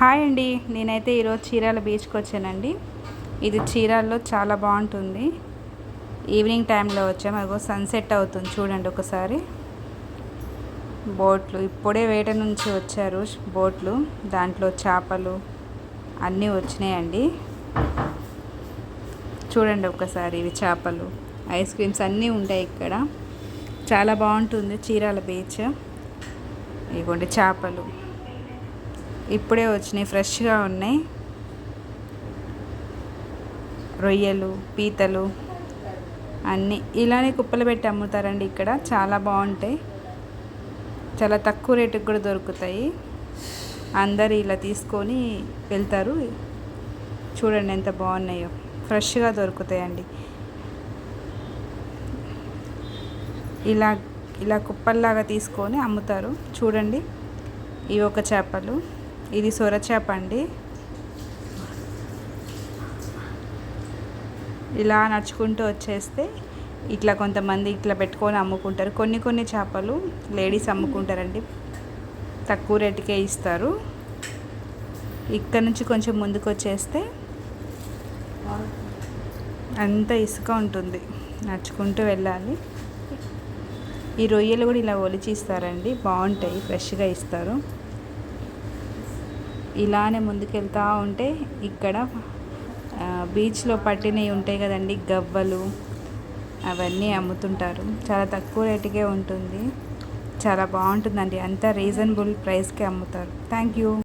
Hi అండి, నేనైతే ఈరోజు చీరాల బీచ్కి వచ్చానండి. ఇది చీరాల్లో చాలా బాగుంటుంది. ఈవినింగ్ టైంలో వచ్చాము. అదిగో సన్సెట్ అవుతుంది చూడండి ఒకసారి. బోట్లు ఇప్పుడే వేట నుంచి వచ్చారు. బోట్లు దాంట్లో చేపలు అన్నీ వచ్చినాయండి. చూడండి ఒకసారి, ఇవి చేపలు, ఐస్ క్రీమ్స్ అన్నీ ఉంటాయి ఇక్కడ. చాలా బాగుంటుంది చీరాల బీచ్. ఇదిగోండి చేపలు ఇప్పుడే వచ్చినాయి, ఫ్రెష్గా ఉన్నాయి. రొయ్యలు, పీతలు అన్నీ ఇలానే కుప్పలు పెట్టి అమ్ముతారండి ఇక్కడ. చాలా బాగుంటాయి, చాలా తక్కువ రేటుకి కూడా దొరుకుతాయి. అందరు ఇలా తీసుకొని వెళ్తారు. చూడండి ఎంత బాగున్నాయో, ఫ్రెష్గా దొరుకుతాయండి. ఇలా ఇలా కుప్పల్లాగా తీసుకొని అమ్ముతారు. చూడండి, ఇవి ఒక చేపలు, ఇది సొర చేప అండి. ఇలా నడుచుకుంటూ వచ్చేస్తే ఇట్లా కొంతమంది ఇట్లా పెట్టుకొని అమ్ముకుంటారు. కొన్ని చేపలు లేడీస్ అమ్ముకుంటారండి, తక్కువ రేటుకే ఇస్తారు. ఇక్కడ నుంచి కొంచెం ముందుకు వచ్చేస్తే అంత ఇసుక ఉంటుంది, నడుచుకుంటూ వెళ్ళాలి. ఈ రొయ్యలు కూడా ఇలా ఒలిచి ఇస్తారండి, బాగుంటాయి, ఫ్రెష్గా ఇస్తారు. ఇలానే ముందుకెళ్తూ ఉంటే ఇక్కడ బీచ్లో పట్టినవి ఉంటాయి కదండి, గవ్వలు, అవన్నీ అమ్ముతుంటారు. చాలా తక్కువ రేటుకే ఉంటుంది, చాలా బాగుంటుందండి. అంతా రీజనబుల్ ప్రైస్కే అమ్ముతారు. Thank you.